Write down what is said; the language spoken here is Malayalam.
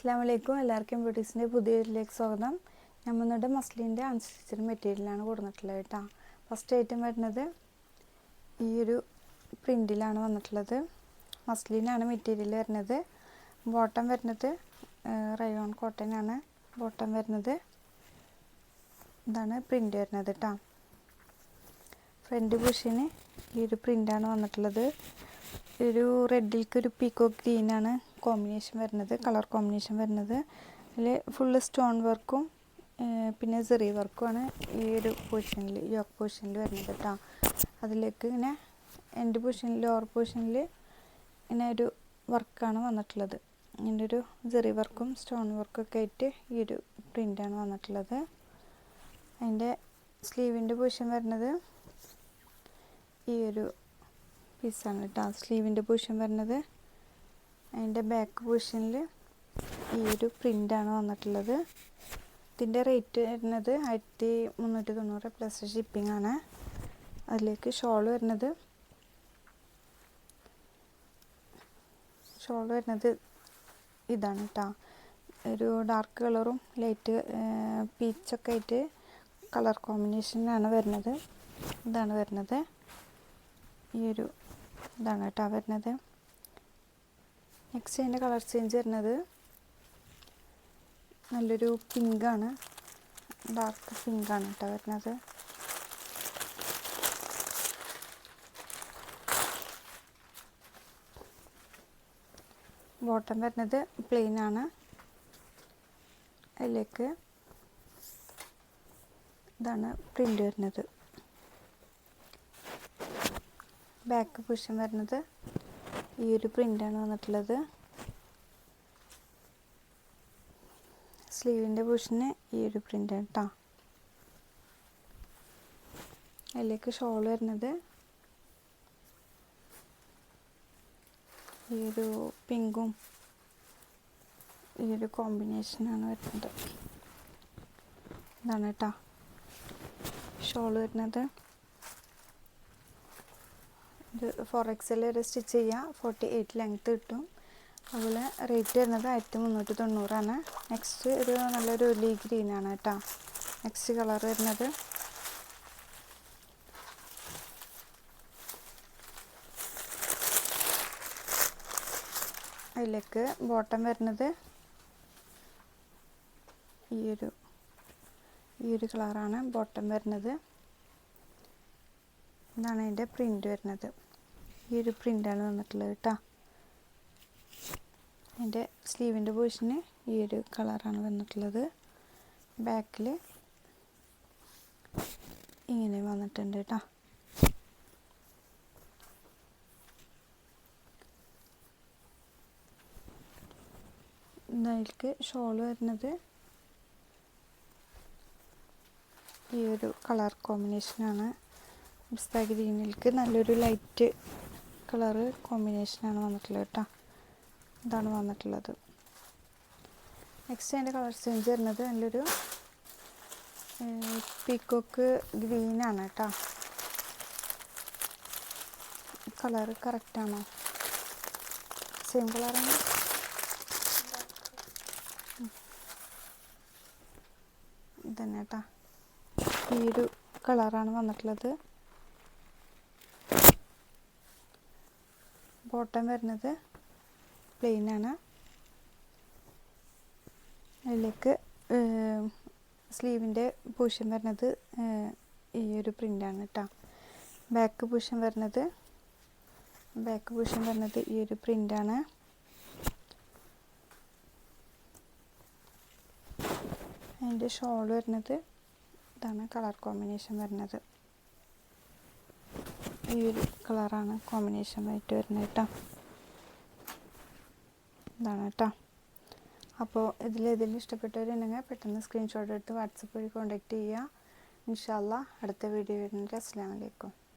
അസ്സലാമലൈക്കും. എല്ലാവർക്കും ബ്യൂട്ടീസിൻ്റെ പുതിയ വീഡിയോയിലേക്ക് സ്വാഗതം. ഞാൻ വന്നിട്ട് മസ്ലിൻ്റെ അൺസ്റ്റിച്ചഡ് മെറ്റീരിയലാണ് കൊടുത്തിട്ടുള്ളത് കേട്ടോ. ഫസ്റ്റ് ഐറ്റം വരുന്നത് ഈ ഒരു പ്രിൻറ്റിലാണ് വന്നിട്ടുള്ളത്. മസ്ലിനാണ് മെറ്റീരിയൽ വരുന്നത്. ബോട്ടം വരുന്നത് റയോൺ കോട്ടൺ ആണ്. ബോട്ടം വരുന്നത് ഇതാണ് പ്രിൻ്റ് വരുന്നത് കേട്ടോ. ഫ്രണ്ട് ബുഷിന് ഈ ഒരു പ്രിൻ്റാണ് വന്നിട്ടുള്ളത്. ഒരു റെഡിലേക്ക് ഒരു പീക്കോക്ക് ഗ്രീനാണ് കോമ്പിനേഷൻ വരുന്നത്, കളർ കോമ്പിനേഷൻ വരുന്നത്. അതിൽ ഫുള്ള് സ്റ്റോൺ വർക്കും പിന്നെ സെറി വർക്കുമാണ് ഈ ഒരു പൊസിഷനിൽ, യോക്ക് പൊസിഷനിൽ വരുന്നത് കേട്ടോ. അതിലേക്ക് ഇങ്ങനെ എൻഡ് പൊസിഷനിൽ, ലോവർ പൊസിഷനിൽ ഇങ്ങനെ ഒരു വർക്കാണ് വന്നിട്ടുള്ളത്. ഇങ്ങനെ ഒരു സെറി വർക്കും സ്റ്റോൺ വർക്കും ഒക്കെ ആയിട്ട് ഈ ഒരു പ്രിൻ്റാണ് വന്നിട്ടുള്ളത്. അതിൻ്റെ സ്ലീവിൻ്റെ പൊസിഷൻ വരുന്നത് ഈ ഒരു പീസാണ് കേട്ടോ. സ്ലീവിൻ്റെ പൊസിഷൻ വരുന്നത്. അതിൻ്റെ ബാക്ക് പൊസിഷനിൽ ഈ ഒരു പ്രിൻ്റാണ് വന്നിട്ടുള്ളത്. ഇതിൻ്റെ റേറ്റ് വരുന്നത് 1390 പ്ലസ് ഷിപ്പിംഗ് ആണ്. അതിലേക്ക് ഷോൾ വരുന്നത് ഇതാണ് കേട്ടോ. ഒരു ഡാർക്ക് കളറും ലൈറ്റ് പീച്ചൊക്കെ ആയിട്ട് കളർ കോമ്പിനേഷനാണ് വരുന്നത്. ഇതാണ് വരുന്നത്. ഈ ഒരു ഇതാണ് കേട്ടോ വരുന്നത്. നെക്സ്റ്റ് അതിൻ്റെ കളർ ചേഞ്ച് വരുന്നത് നല്ലൊരു പിങ്കാണ്, ഡാർക്ക് പിങ്കാണ് കേട്ടോ വരുന്നത്. ബോട്ടം വരുന്നത് പ്ലെയിൻ ആണ്. അതിലേക്ക് ഇതാണ് പ്രിൻ്റ് വരുന്നത്. ബാക്ക് പൊസിഷൻ വരുന്നത് ഈ ഒരു പ്രിൻ്റാണ് വന്നിട്ടുള്ളത്. സ്ലീവിൻ്റെ പൊസിഷന് ഈ ഒരു പ്രിൻ്റാണ് കേട്ടോ. അതിലേക്ക് ഷോൾ വരുന്നത് ഈ ഒരു പിങ്കും ഈ ഒരു കോമ്പിനേഷനാണ് വരുന്നത്. ഇതാണ് കേട്ടോ ഷോൾ വരുന്നത്. ഇത് 4XL വരെ സ്റ്റിച്ച് ചെയ്യുക. 48 ലെങ്ത്ത് കിട്ടും. അതുപോലെ റേറ്റ് വരുന്നത് 1390 ആണ്. നെക്സ്റ്റ് ഒരു നല്ലൊരു ഒലി ഗ്രീനാണ് കേട്ടോ. നെക്സ്റ്റ് കളർ വരുന്നത് അതിലേക്ക് ബോട്ടം വരുന്നത് ഈ ഒരു കളറാണ് ബോട്ടം വരുന്നത്. ഇതാണ് അതിൻ്റെ പ്രിൻ്റ് വരുന്നത്. ഈ ഒരു പ്രിൻ്റാണ് വന്നിട്ടുള്ളത് കേട്ടോ. അതിൻ്റെ സ്ലീവിൻ്റെ പൊസിഷന് ഈ ഒരു കളറാണ് വന്നിട്ടുള്ളത്. ബാക്കിൽ ഇങ്ങനെ വന്നിട്ടുണ്ട് കേട്ടോ. ഇതിലേക്ക് ഷോൾ വരുന്നത് ഈ ഒരു കളർ കോമ്പിനേഷനാണ്. പിസ്ത ഗ്രീനിലേക്ക് നല്ലൊരു ലൈറ്റ് കളറ് കോമ്പിനേഷനാണ് വന്നിട്ടുള്ളത് കേട്ടോ. ഇതാണ് വന്നിട്ടുള്ളത്. നെക്സ്റ്റ് അതിൻ്റെ കളർ ചേഞ്ച് വരുന്നത് നല്ലൊരു പീക്കോക്ക് ഗ്രീനാണ് കേട്ടോ. കളറ് കറക്റ്റാണോ? സെയിം കളറാണ്. ഇതന്നെ കേട്ടോ. ഈ ഒരു കളറാണ് വന്നിട്ടുള്ളത്. ബോട്ടം വരുന്നത് പ്ലെയിൻ ആണ്. അതിലേക്ക് സ്ലീവിൻ്റെ പൊസിഷൻ വരുന്നത് ഈ ഒരു പ്രിൻ്റാണ് കേട്ടോ. ബാക്ക് പൊസിഷൻ വരുന്നത് ഈ ഒരു പ്രിൻ്റാണ്. അതിൻ്റെ ഷോൾ വരുന്നത് ഇതാണ് കളർ കോമ്പിനേഷൻ വരുന്നത്. ഈ ഒരു കളറാണ് കോമ്പിനേഷൻ ആയിട്ട് വരുന്നത് കേട്ടോ. ഇതാണ് കേട്ടോ. അപ്പോൾ ഇതിലേതെങ്കിലും ഇഷ്ടപ്പെട്ടവരുണ്ടെങ്കിൽ പെട്ടെന്ന് സ്ക്രീൻഷോട്ട് എടുത്ത് വാട്സപ്പ് വഴി കോൺടാക്റ്റ് ചെയ്യുക. ഇൻഷാ അല്ലാഹ് അടുത്ത വീഡിയോ വരുന്നത്. അസ്സലാമു അലൈക്കും.